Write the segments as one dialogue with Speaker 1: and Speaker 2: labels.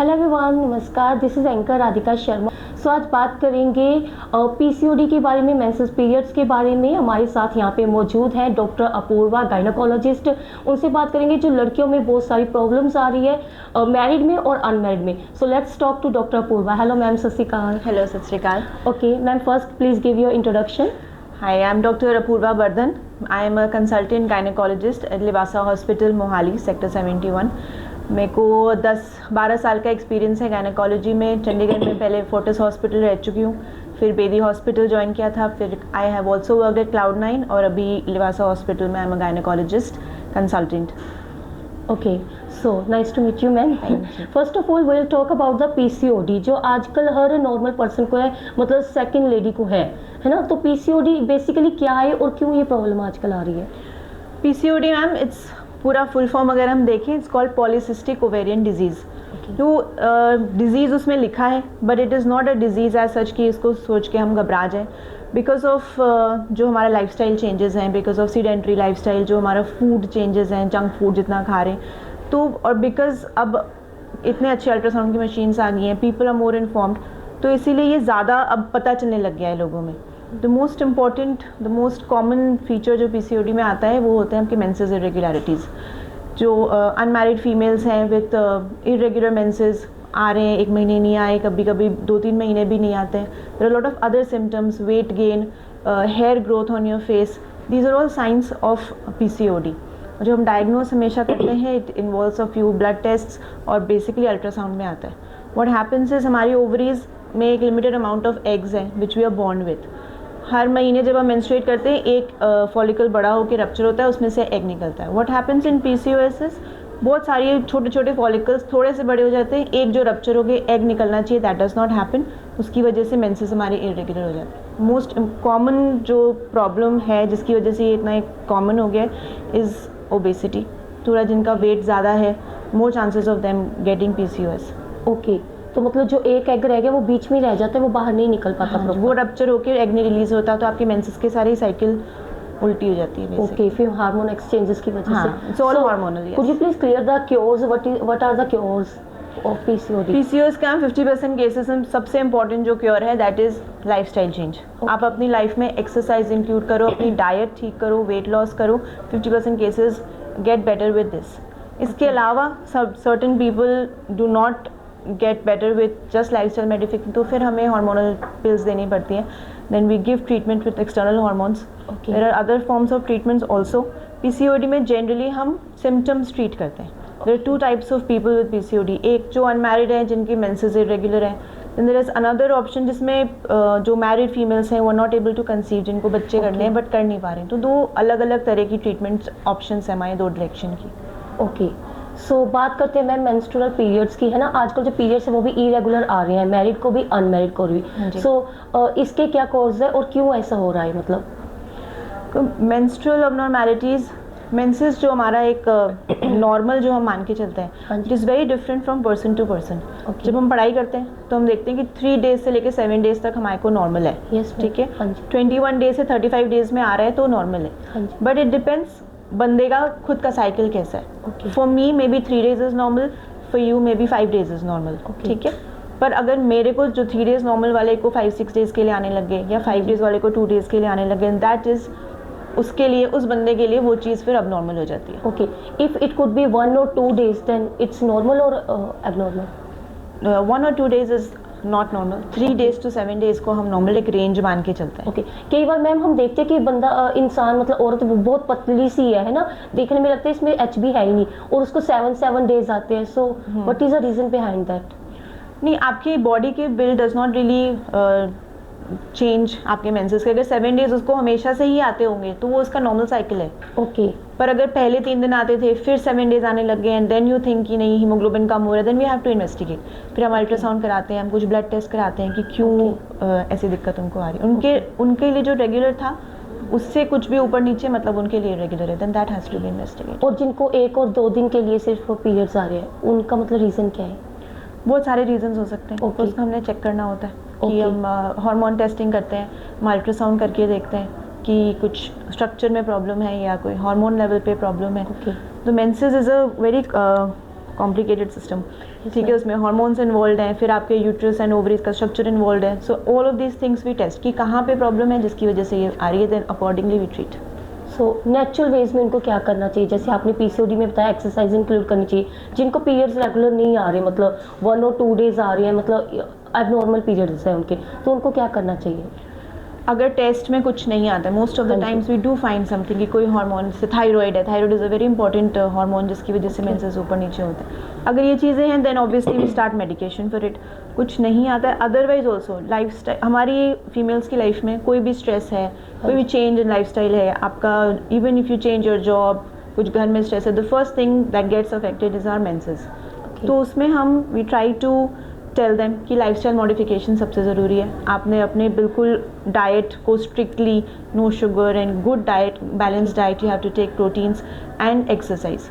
Speaker 1: Hello everyone, नमस्कार। This is anchor Radhika Sharma. So आज बात करेंगे पीसीओडी के बारे में, मेंसेस पीरियड्स के बारे में। हमारे साथ यहाँ पे मौजूद हैं डॉक्टर अपूर्वा, गायनोकोलॉजिस्ट। उनसे बात करेंगे जो लड़कियों में बहुत सारी प्रॉब्लम्स आ रही है मैरिड में और अनमैरिड में। So let's talk to doctor Apoorva. Hello ma'am, सत श्री अकाल।
Speaker 2: हेलो, सत श्री अकाल।
Speaker 1: Okay ma'am, first please give your introduction.
Speaker 2: Hi, I'm Dr. Apurva Bardhan. I am a consultant gynecologist at Livasa Hospital, Mohali, Sector 71. मेरे को 10-12 साल का एक्सपीरियंस है गायनेकोलॉजी में। चंडीगढ़ में पहले फोर्टिस हॉस्पिटल रह चुकी हूँ, फिर बेदी हॉस्पिटल ज्वाइन किया था, फिर I have also worked at Cloud9 और अभी लिवासा हॉस्पिटल में I am a gynaecologist consultant.
Speaker 1: Okay, so nice to meet you ma'am. First of all will talk about the PCOD जो आजकल हर नॉर्मल पर्सन को है, मतलब सेकंड लेडी को है ना। तो पीसीओडी बेसिकली क्या है और क्यों ये प्रॉब्लम आजकल आ रही है?
Speaker 2: पीसीओडी मैम, इट्स पूरा फुल फॉर्म अगर हम देखें, it's called polycystic ovarian disease. तो डिजीज़ उसमें लिखा है, but it is not a disease as such कि इसको सोच के हम घबरा जाएं। बिकॉज ऑफ जो हमारा लाइफस्टाइल चेंजेस हैं, बिकॉज ऑफ सीडेंट्री लाइफस्टाइल, जो हमारा फूड चेंजेस हैं, जंक फूड जितना खा रहे हैं, तो और बिकॉज अब इतने अच्छे अल्ट्रासाउंड की मशीन्स आ गई हैं, पीपल आर मोर इन्फॉर्म्ड, तो इसीलिए ये ज़्यादा अब पता चलने लग गया है लोगों में। The most important, the most common feature जो पीसीओडी में आता है वो होते हैं आपके मेंसेस इरेगुलरिटीज़। जो अनमैरिड फीमेल्स हैं विथ इरेगुलर मेंसेस आ रहे हैं, 1 महीने नहीं आए, कभी कभी 2-3 महीने भी नहीं आते हैं। There are lot of other symptoms, weight gain, hair growth on your face, these are all signs of PCOD. जो हम डायग्नोज हमेशा करते हैं, it involves a few blood test और बेसिकली अल्ट्रासाउंड में आता है। व्हाट हैपन्स इज, हमारी ओवरीज में एक लिमिटेड अमाउंट ऑफ एग्स हैं which we are born with. हर महीने जब हम मेंस्ट्रुएट करते हैं, एक फॉलिकल बड़ा होकर रप्चर होता है, उसमें से एग निकलता है। What happens in PCOS is, बहुत सारी छोटे छोटे फॉलिकल्स थोड़े से बड़े हो जाते हैं, एक जो रप्चर हो गए एग निकलना चाहिए, दैट डज नॉट हैपन। उसकी वजह से मेंसेस हमारे इरेगुलर हो जाते हैं। मोस्ट कॉमन जो प्रॉब्लम है जिसकी वजह से ये इतना कॉमन हो गया इज़ ओबेसिटी। थोड़ा जिनका वेट ज़्यादा है, more chances of them getting PCOS.
Speaker 1: Okay, तो मतलब जो एक एग रह गया वो बीच में रह जाता है, वो बाहर नहीं निकल पाता।
Speaker 2: हाँ, वो रप्चर होकर एग नहीं रिलीज होता, तो आपके मेंसेस की सारी साइकिल उल्टी हो जाती है।
Speaker 1: ओके, फिर हार्मोन एक्सचेंजेस की वजह से।
Speaker 2: It's all hormonal.
Speaker 1: Could you please clear the cures, what are the cures of PCOD?
Speaker 2: PCOS का 50% केसेस में सबसे इंपॉर्टेंट जो क्योर है दैट इज लाइफस्टाइल चेंज। आप अपनी लाइफ में एक्सरसाइज इंक्लूड करो, अपनी डाइट ठीक करो, वेट लॉस करो, 50% cases get better with this. इसके अलावा सब certain people do not get better with just lifestyle modification, तो फिर हमें हार्मोनल पिल्स देनी पड़ती हैं। Then we give treatment with external hormones. There are other forms of treatments also. PCOD में जनरली हम सिम्टम्स ट्रीट करते हैं। There are 2 types of people with PCOD. एक जो अनमैरिड हैं, जिनकी मेंसेस इरेगुलर हैं। Then there is another option जिसमें जो मैरिड फीमेल्स हैं वो नॉट एबल टू कंसीव, जिनको बच्चे करने हैं बट कर नहीं पा रहे हैं। तो 2 अलग अलग तरह की ट्रीटमेंट ऑप्शंस हैं हमारे, 2 डायरेक्शन की।
Speaker 1: ओके, सो बात करते हैं मैम मेंस्ट्रुअल पीरियड्स की, है ना। आजकल जो पीरियड्स है वो भी इरेगुलर आ रहे हैं, मैरिड को भी अनमैरिड को भी। सो इसके क्या कॉज है और क्यों ऐसा हो रहा है? मतलब
Speaker 2: मेंस्ट्रुअल अबनॉर्मैलिटीज़, मेंसेस जो हमारा एक नॉर्मल जो हम मान के चलते हैं, it is very different from person to person. जब हम पढ़ाई करते हैं तो हम देखते हैं कि 3 डेज से लेकर 7 डेज तक हमारे को नॉर्मल है। ठीक है, 21 डेज से 35 डेज में आ रहा है तो नॉर्मल है। बट इट डिपेंड्स बंदे का खुद का साइकिल कैसा है। For me may be 3 days is normal, for you may be 5 days is normal. ठीक है, पर अगर मेरे को जो 3 डेज नॉर्मल वाले को 5-6 डेज के लिए आने लग गए, या 5 डेज वाले को 2 डेज के लिए आने लग गए, दैट इज़ उसके लिए, उस बंदे के लिए वो चीज़ फिर अब नॉर्मल हो जाती है।
Speaker 1: Okay, if it could be 1 or 2 days then it's normal और abnormal?
Speaker 2: 1 or 2 days is not normal. 3 days to 7 days को हम नॉर्मल एक रेंज मान के चलते हैं।
Speaker 1: ओके, कई बार मैम हम देखते हैं कि बंदा इंसान, मतलब औरत बहुत पतली सी है ना, देखने में लगता है इसमें HB है ही नहीं, और उसको 7 days आते हैं। So what is the reason behind that?
Speaker 2: नहीं, आपकी बॉडी के build does not really change आपके मेंसेस के। अगर 7 डेज उसको हमेशा से ही आते होंगे तो वो उसका नॉर्मल साइकिल है।
Speaker 1: ओके,
Speaker 2: पर अगर पहले 3 दिन आते थे, फिर 7 डेज आने लग गए, एंड देन यू थिंक कि नहीं हीमोग्लोबिन कम हो रहा है, then we have to investigate. फिर हम अल्ट्रासाउंड कराते हैं, हम कुछ ब्लड टेस्ट कराते हैं कि क्यों ऐसी दिक्कत उनको आ रही है। उनके लिए जो रेगुलर था उससे कुछ भी ऊपर नीचे, मतलब उनके लिए रेगुलर है, then that has to be investigate.
Speaker 1: और जिनको 1 और 2 दिन के लिए सिर्फ पीरियड्स आ रहे हैं, उनका मतलब रीज़न क्या है?
Speaker 2: बहुत सारे रीजंस हो सकते हैं। तो उसको हमने चेक करना होता है कि हम हार्मोन टेस्टिंग करते हैं, हम अल्ट्रासाउंड करके देखते हैं कि कुछ स्ट्रक्चर में प्रॉब्लम है या कोई हार्मोन लेवल पे प्रॉब्लम है। तो menses is a very complicated system. ठीक है, उसमें हार्मोन्स इन्वॉल्व हैं, फिर आपके यूट्रस एंड ओवरीज का स्ट्रक्चर इन्वॉल्व है. So all of these things we test कि कहाँ पे प्रॉब्लम है जिसकी वजह से ये आ रही है, then accordingly we treat.
Speaker 1: So natural ways में उनको क्या करना चाहिए? जैसे आपने पीसीओडी में बताया एक्सरसाइज इंक्लूड करनी चाहिए. जिनको पीरियड्स रेगुलर नहीं आ रहे, मतलब 1 और 2 डेज आ रहे हैं, मतलब एबनॉर्मल पीरियड्स है उनके, तो उनको क्या करना चाहिए?
Speaker 2: अगर टेस्ट में कुछ नहीं आता, most of the times we do find something कि कोई हार्मोन, जैसे थायराइड है, thyroid is a very important hormone जिसकी वजह से मेंसेस ऊपर नीचे होते हैं. अगर ये चीज़ें हैं then obviously we start medication for it. कुछ नहीं आता है, अदरवाइज ऑल्सो लाइफ स्टाइल, हमारी फीमेल्स की लाइफ में कोई भी स्ट्रेस है, कोई भी चेंज इन लाइफ स्टाइल है आपका, even if you change your job, कुछ घर में स्ट्रेस है, the first thing that gets affected is our menses. तो उसमें हम we try to tell them कि लाइफस्टाइल मॉडिफिकेशन सबसे ज़रूरी है. आपने अपने बिल्कुल डाइट को strictly no sugar and good diet, balance diet, you have to take proteins and exercise.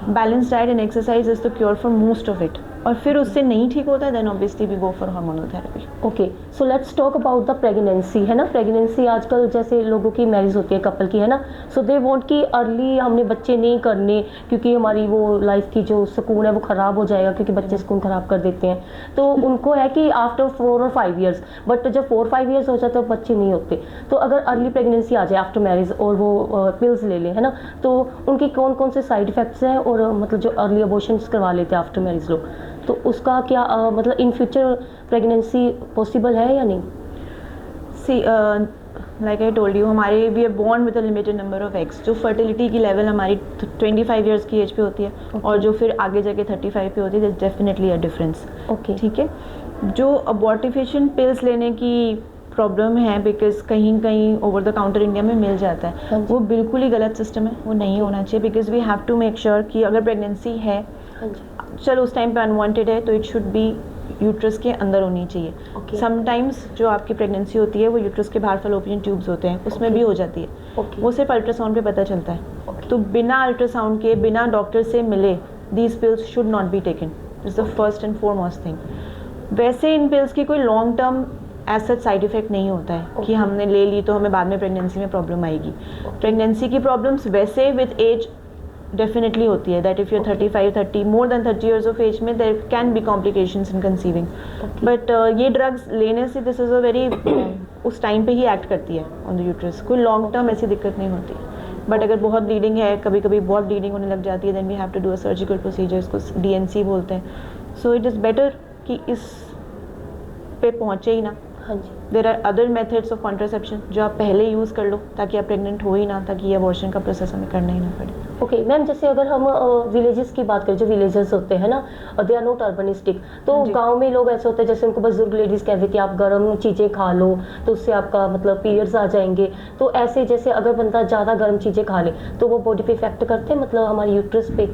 Speaker 2: Balance diet and exercise is the cure for most of it. और फिर उससे नहीं ठीक होता है then obviously we go for hormonal therapy.
Speaker 1: Okay, so let's talk about the pregnancy, है ना. Pregnancy आजकल जैसे लोगों की मैरिज होती है कपल की, है ना, सो दे वांट कि अर्ली हमने बच्चे नहीं करने क्योंकि हमारी वो लाइफ की जो सुकून है वो ख़राब हो जाएगा, क्योंकि बच्चे सुकून ख़राब कर देते हैं. तो उनको है कि आफ्टर 4 और 5 ईयर्स, बट जब 4-5 ईयर्स हो जाते तो बच्चे नहीं होते. तो अगर अर्ली प्रेगनेंसी आ जाए आफ्टर मैरिज और वो पिल्स ले लें, है ना, तो उनके कौन कौन से साइड इफ़ेक्ट्स हैं, और मतलब जो अर्ली अबॉर्शंस करवा लेते हैं आफ्टर मैरिज लोग, तो उसका क्या मतलब इन फ्यूचर प्रेगनेंसी पॉसिबल है या नहीं?
Speaker 2: See like I told you, हमारे we are born with a limited number of eggs. जो फर्टिलिटी की लेवल हमारी 25 ईयर्स की एज पे होती है, और जो फिर आगे जाके 35 पे होती है, डेफिनेटली अ डिफरेंस.
Speaker 1: ओके,
Speaker 2: ठीक है. जो अबॉर्टिफिकेशन पिल्स लेने की प्रॉब्लम है, बिकॉज कहीं कहीं ओवर द काउंटर इंडिया में मिल जाता है, वो बिल्कुल ही गलत सिस्टम है, वो नहीं होना चाहिए. Because we have to make sure कि अगर प्रेगनेंसी है, चलो उस टाइम पे अनवांटेड है, तो इट शुड बी यूट्रस के अंदर होनी चाहिए. समटाइम्स जो आपकी प्रेगनेंसी होती है वो यूट्रस के बाहर फैलोपियन ट्यूब्स होते हैं, उसमें भी हो जाती है. वो सिर्फ अल्ट्रासाउंड पे पता चलता है. तो बिना अल्ट्रासाउंड के, बिना डॉक्टर से मिले, these pills should not be taken. Is the first and foremost thing. वैसे इन पिल्स की कोई long term as such side effect नहीं होता है कि हमने ले ली तो हमें बाद में प्रेगनेंसी में प्रॉब्लम आएगी. प्रेगनेंसी की प्रॉब्लम्स वैसे विद एज डेफिनेटली होती है, that if your 35-30 more than 30 years of age में there can be complications in conceiving. But ये ड्रग्स लेने से दिस इज़ अ वेरी उस टाइम पे ही एक्ट करती है ऑन द यूट्रस. कोई लॉन्ग टर्म ऐसी दिक्कत नहीं होती. बट अगर बहुत ब्लीडिंग है, कभी कभी बहुत ब्लीडिंग होने लग जाती है, then we have to do a surgical procedure, इसको DNC बोलते हैं. सो इट इज़ बेटर कि इस पे पहुँचे ही ना.
Speaker 1: हाँ जी.
Speaker 2: There are other methods of contraception जो आप पहले यूज़ कर लो ताकि आप प्रेग्नेंट हो ही ना, ताकि ये अबॉर्शन का प्रोसेस हमें करना ही ना पड़े.
Speaker 1: ओके मैम, जैसे अगर हम विलेजेस की बात करें, जो विलेजेस होते हैं ना, दे आर नॉट अर्बनिस्टिक, तो गांव में लोग ऐसे होते हैं जैसे उनको बुजुर्ग लेडीज़ कह देती है आप गर्म चीज़ें खा लो तो उससे आपका मतलब पीरियड्स आ जाएंगे. तो ऐसे जैसे अगर बंदा ज़्यादा गर्म चीज़ें खा ले तो वो बॉडी पे इफेक्ट करते हैं, मतलब हमारे यूट्रस पे.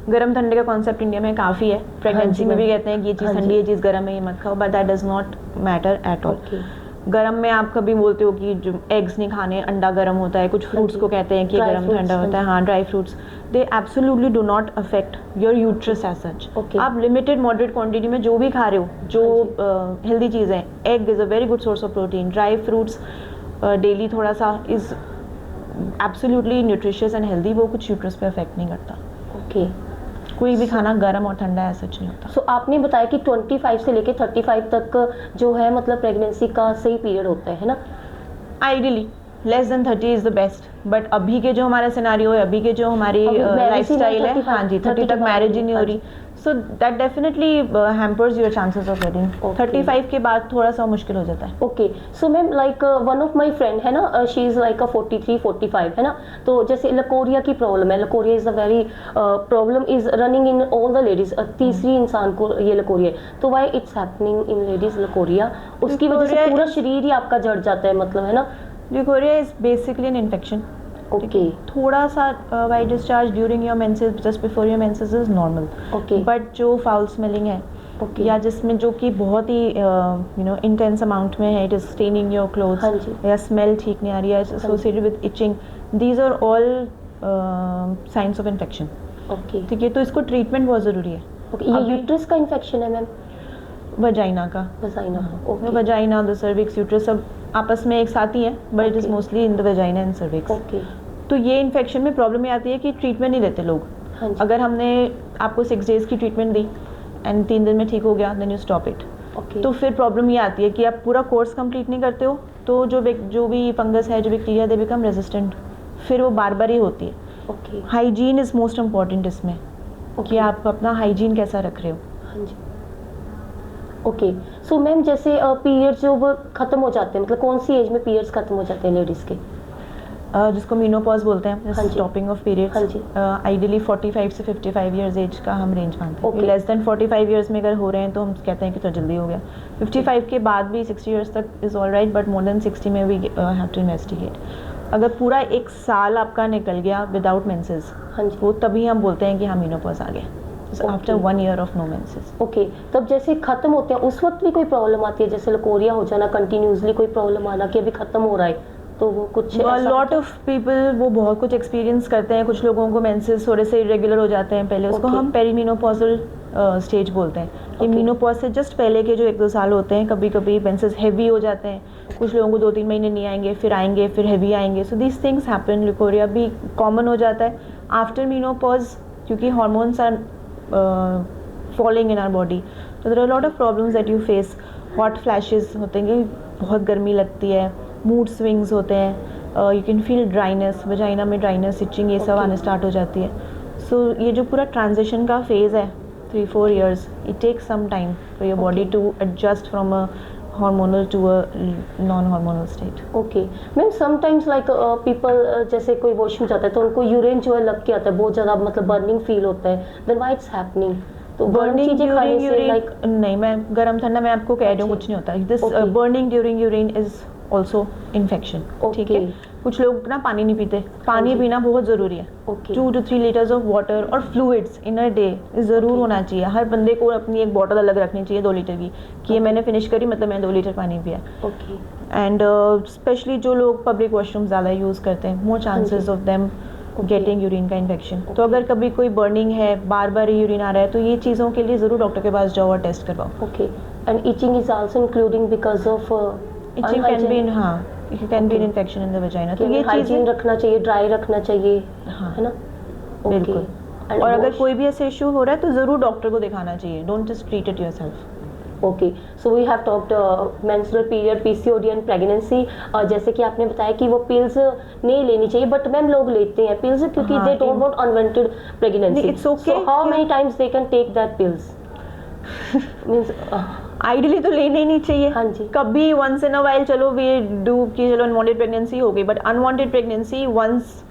Speaker 2: गरम ठंडे का कॉन्सेप्ट इंडिया में काफ़ी है. प्रेगनेंसी में भी कहते हैं कि ये चीज़ ठंडी, ये चीज़ गर्म है, ये मत खाओ, but that does not matter at all. गरम में आप कभी बोलते हो कि जो एग्स नहीं खाने, अंडा गरम होता है, कुछ फ्रूट्स को कहते हैं कि गरम ठंडा होता है. हाँ, dry fruits, they absolutely do not affect your uterus as such. आप लिमिटेड मॉडरेट क्वांटिटी में जो भी खा रहे हो, जो हेल्दी चीज़ें, egg is a very good source of protein, dry fruits daily थोड़ा सा is absolutely nutritious and healthy, वो कुछ यूट्रस पे अफेक्ट नहीं करता.
Speaker 1: ओके,
Speaker 2: कोई भी खाना गर्म और ठंडा ऐसा सच नहीं होता.
Speaker 1: सो आपने बताया कि 25 से लेके 35 तक जो है मतलब प्रेगनेंसी का सही पीरियड होता है ना.
Speaker 2: Ideally less than 30 is the best. But अभी के जो हमारा सिनारियो है, अभी के जो हमारी लाइफस्टाइल है, हाँ जी, 30 तक मैरिज ही नहीं हो रही. So that definitely hampers your chances of getting. 35 के बाद थोड़ा सा मुश्किल हो जाता है.
Speaker 1: Okay, so ma'am like one of my friend है ना, शी इज़ लाइक 43-45 है ना. तो जैसे लकोरिया की प्रॉब्लम है, leucorrhoea is a very problem is running in all the ladies. तीसरी इंसान को ये लकोरिया है, तो why it's happening in ladies leucorrhoea? उसकी वजह से पूरा शरीर ही आपका जड़ जाता है, मतलब है ना.
Speaker 2: Leucorrhoea is basically an infection.
Speaker 1: Okay,
Speaker 2: थोड़ा सा white discharge during your menses, just before your menses is normal.
Speaker 1: Okay,
Speaker 2: but जो फाउल स्मेलिंग है, या जिसमें जो कि बहुत ही यू नो इंटेंस अमाउंट में है, it is staining your clothes, या स्मेल ठीक नहीं आ रही है, associated with itching, these are all signs of infection.
Speaker 1: Okay,
Speaker 2: ठीक है, तो इसको ट्रीटमेंट बहुत ज़रूरी है.
Speaker 1: ओके, ये यूट्रस का इन्फेक्शन है मैम?
Speaker 2: वजाइना का. वजाइना, द सर्विक्स, यूट्रस सब आपस में एक साथ ही है, but it is mostly in the vagina and cervix.
Speaker 1: Okay,
Speaker 2: तो ये इन्फेक्शन में प्रॉब्लम ये आती है कि ट्रीटमेंट नहीं लेते लोग.
Speaker 1: हाँ जी.
Speaker 2: अगर हमने आपको 6 डेज़ की ट्रीटमेंट दी, एंड 3 दिन में ठीक हो गया, then you stop it.
Speaker 1: Okay
Speaker 2: तो फिर प्रॉब्लम ये आती है कि आप पूरा कोर्स कंप्लीट नहीं करते हो, तो जो भी फंगस है, जो बैक्टीरिया, दे बिकम रेजिस्टेंट, फिर वो बार बार ही होती है।
Speaker 1: Okay
Speaker 2: hygiene is most important इसमें, कि आप अपना हाइजीन कैसा रख रहे हो।
Speaker 1: हाँ जी। ओके सो मैम जैसे पीरियड्स जो वो खत्म हो जाते हैं, मतलब कौन सी एज में पीरियड्स खत्म हो जाते हैं लेडीज़ के?
Speaker 2: जिसको मेनोपॉज बोलते हैं,
Speaker 1: हाँ जी।
Speaker 2: स्टॉपिंग ऑफ
Speaker 1: हाँ
Speaker 2: पीरियड्स,
Speaker 1: जी।
Speaker 2: आइडियली 45 से 55 ईयर्स एज का हम रेंज मानते हैं।
Speaker 1: Okay.
Speaker 2: लेस देन 45 ईयर्स में अगर हो रहे हैं तो हम कहते हैं कि तो जल्दी हो गया। 55 के बाद भी 60 ईयर्स तक is all right, but more than 60 में वी हैव टू इन्वेस्टिगेट। अगर पूरा 1 साल आपका निकल गया विदाउट मेंसेस,
Speaker 1: हाँ जी।
Speaker 2: वो तभी हम बोलते हैं कि हाँ मेनोपॉज आ गया, after 1 year of no menses.
Speaker 1: Okay तब जैसे खत्म होते हैं उस वक्त भी कोई प्रॉब्लम आती है, जैसे लकोरिया हो जाना, कंटिन्यूसली कोई प्रॉब्लम आना कि अभी खत्म हो रहा है, तो वो कुछ
Speaker 2: लॉट ऑफ पीपल वो बहुत कुछ एक्सपीरियंस करते हैं। कुछ लोगों को मेंसेस थोड़े से इरेगुलर हो जाते हैं पहले, उसको
Speaker 1: Okay.
Speaker 2: हम पेरीमीनोपॉजल स्टेज बोलते हैं। कि
Speaker 1: Okay.
Speaker 2: मीनोपॉज से जस्ट पहले के जो 1-2 साल होते हैं, कभी कभी मेंसेस हैवी हो जाते हैं, कुछ लोगों को 2-3 महीने नहीं आएंगे, फिर हैवी आएंगे। So these things happen. Leucorrhoea भी कॉमन हो जाता है आफ्टर मीनोपॉज, क्योंकि hormones are falling in our body. तो there are lot of problems that you face. Hot flashes होते हैं, बहुत गर्मी लगती है, मूड स्विंग्स होते हैं, you can feel dryness, vagina में ड्राइनेस, इचिंग, ये सब
Speaker 1: Okay.
Speaker 2: आने स्टार्ट हो जाती है। सो ये जो पूरा ट्रांजिशन का फेज़ है 3-4 years, it takes some time for your body
Speaker 1: Okay.
Speaker 2: To adjust from a hormonal to a non hormonal state.
Speaker 1: Okay ma'am sometimes like people जैसे कोई वॉशरूम जाता है तो उनको यूरिन जो है लग के आता है, बहुत ज़्यादा मतलब बर्निंग फील होता है, देन व्हाई इट्स हैपनिंग? तो बर्निंग चीज़ें खाने से लाइक
Speaker 2: नहीं, मैं गर्म ठंडा मैं आपको कह रही हूँ,
Speaker 1: अच्छा।
Speaker 2: कुछ नहीं होता। This
Speaker 1: Okay.
Speaker 2: Burning during urine is also infection. ठीक है,
Speaker 1: Okay.
Speaker 2: कुछ लोग ना पानी नहीं पीते, पानी
Speaker 1: जी।
Speaker 2: पीना बहुत ज़रूरी है।
Speaker 1: Okay
Speaker 2: 2 to 3 litres of water और फ्लूइड्स इन अ डे ज़रूर
Speaker 1: Okay.
Speaker 2: होना चाहिए। हर बंदे को अपनी एक बॉटल अलग रखनी चाहिए 2 लीटर की, कि ये
Speaker 1: Okay.
Speaker 2: मैंने फिनिश करी मतलब मैंने 2 लीटर पानी पिया।
Speaker 1: ओके
Speaker 2: एंड स्पेशली जो लोग पब्लिक वॉशरूम ज़्यादा यूज़ करते हैं, more chances of them
Speaker 1: Okay.
Speaker 2: Getting urine का इन्फेक्शन। तो
Speaker 1: Okay.
Speaker 2: अगर कभी कोई बर्निंग है, बार बार यूरिन आ रहा है, तो ये चीज़ों के लिए ज़रूर डॉक्टर के पास जाओ और टेस्ट करवाओ।
Speaker 1: Okay and itching is also including because of
Speaker 2: itching can be in, हाँ, it can be an infection in the vagina. तो ये
Speaker 1: हाइजीन
Speaker 2: चीज़ें,
Speaker 1: रखना चाहिए, ड्राई रखना चाहिए,
Speaker 2: हाँ,
Speaker 1: है ना?
Speaker 2: बिल्कुल।
Speaker 1: And
Speaker 2: और अगर
Speaker 1: wash-
Speaker 2: कोई भी ऐसे इशू हो रहा है तो ज़रूर डॉक्टर को दिखाना चाहिए। Don't just treat it yourself.
Speaker 1: Okay so we have talked menstrual period, PCOD and pregnancy. जैसे कि आपने बताया कि वो पिल्स नहीं लेनी चाहिए, बट मैम लोग लेते हैं पिल्स क्योंकि
Speaker 2: हाँ,
Speaker 1: they don't want unwanted pregnancy.
Speaker 2: नहीं, it's okay.
Speaker 1: So how many times they can take that pills? Means
Speaker 2: ideally तो लेने ही नहीं चाहिए।
Speaker 1: हाँ जी।
Speaker 2: कभी वंस इन अ वाइल चलो वी डू कि चलो अनवांटेड प्रेगनेंसी हो गई, but unwanted pregnancy once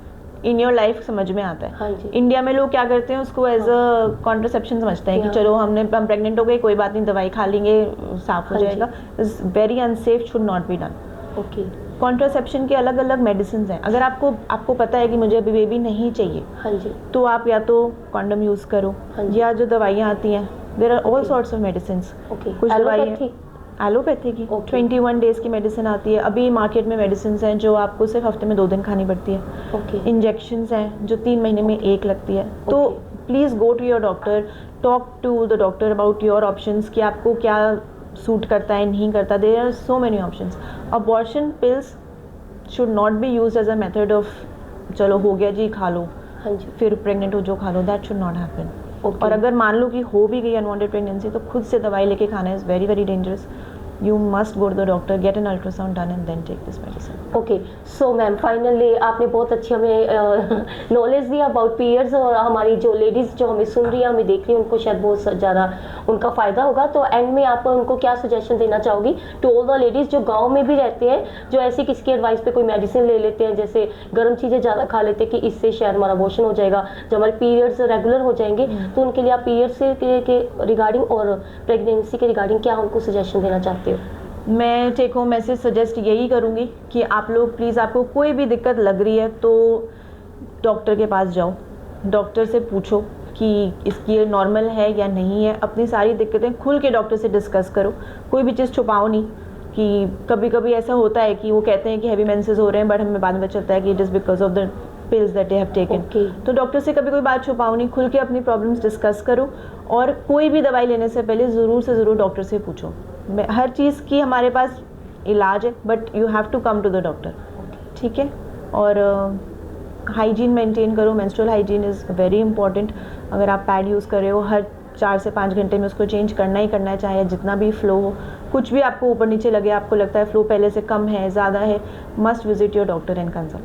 Speaker 2: in your life समझ में आता है।
Speaker 1: हाँ जी।
Speaker 2: इंडिया में लोग क्या करते हैं, उसको एज अ कॉन्ट्रसेप्शन समझते हैं कि
Speaker 1: Yeah.
Speaker 2: चलो हम प्रेग्नेंट हो गए, कोई बात नहीं, दवाई खा लेंगे, साफ हो
Speaker 1: हाँ जी।
Speaker 2: जाएगा। Is very unsafe, should not be done.
Speaker 1: Okay
Speaker 2: contraception के अलग अलग मेडिसिन हैं। अगर आपको पता है कि मुझे अभी बेबी नहीं चाहिए,
Speaker 1: हाँ जी
Speaker 2: तो आप या तो कॉन्डम यूज़ करो,
Speaker 1: हाँ जी।
Speaker 2: या जो दवाइयाँ आती हैं, there are all
Speaker 1: Okay.
Speaker 2: Sorts of medicine.
Speaker 1: Okay
Speaker 2: कुछ दवाइयाँ
Speaker 1: एलोपैथी
Speaker 2: एलोपैथी की
Speaker 1: Okay.
Speaker 2: 21 डेज की मेडिसिन आती है। अभी मार्केट में मेडिसिन हैं जो आपको सिर्फ हफ्ते में 2 दिन खानी पड़ती है।
Speaker 1: ओके
Speaker 2: इंजेक्शंस हैं जो 3 महीने में एक लगती है। तो
Speaker 1: Okay.
Speaker 2: Please go to your doctor, talk to the doctor about your options, कि आपको क्या सूट करता है, नहीं करता। There are so many options. Abortion pills should not be use as a method of चलो हो गया जी खा लो,
Speaker 1: हाँ जी
Speaker 2: फिर प्रेग्नेंट हो जो खा लो। That should not happen.
Speaker 1: Okay.
Speaker 2: और अगर मान लो कि हो भी गई अनवांटेड प्रेगनेंसी, तो खुद से दवाई लेके खाना is very very dangerous. You must go to the doctor, get an ultrasound done and then take this medicine.
Speaker 1: Okay so ma'am finally आपने बहुत अच्छी हमें नॉलेज दी अबाउट पीरियड्स, और हमारी जो लेडीज़ जो हमें सुन रही है, हमें देख रही है, उनको शायद बहुत ज़्यादा उनका फ़ायदा होगा। तो एंड में आप उनको क्या सजेशन देना चाहोगी टू ऑल द लेडीज़ जो गांव में भी रहते हैं, जो ऐसी किसी की एडवाइस पे कोई मेडिसिन ले लेते हैं, जैसे गर्म चीज़ें ज़्यादा खा लेते हैं कि इससे शायद हमारा अबॉर्शन हो जाएगा, जो हमारे पीरियड्स रेगुलर हो जाएंगे, तो उनके लिए आप पीरियड्स के रिगार्डिंग और प्रेगनेंसी के रिगार्डिंग क्या उनको सजेशन देना चाहते हो?
Speaker 2: मैं टेक होम मैसेज सजेस्ट यही करूँगी कि आप लोग प्लीज़, आपको कोई भी दिक्कत लग रही है तो डॉक्टर के पास जाओ, डॉक्टर से पूछो कि इसकी नॉर्मल है या नहीं है। अपनी सारी दिक्कतें खुल के डॉक्टर से डिस्कस करो, कोई भी चीज़ छुपाओ नहीं। कि कभी कभी ऐसा होता है कि वो कहते हैं कि हैवी मेंसेस हो रहे हैं, बट हमें बाद में पता चलता है कि it is because of the pills that they have taken.
Speaker 1: Okay.
Speaker 2: तो डॉक्टर से कभी कोई बात छुपाओ नहीं, खुल के अपनी प्रॉब्लम्स डिस्कस करो, और कोई भी दवाई लेने से पहले ज़रूर से ज़रूर डॉक्टर से पूछो। हर चीज़ की हमारे पास इलाज है, but you have to come to the doctor. ठीक है, और हाइजीन मेंटेन करो। Menstrual hygiene is very important. अगर आप पैड यूज़ कर रहे हो, हर 4 से 5 घंटे में उसको चेंज करना ही करना है, चाहे जितना भी फ्लो हो, कुछ भी आपको ऊपर नीचे लगे, आपको लगता है फ्लो पहले से कम है, ज़्यादा है, must visit your doctor and consult.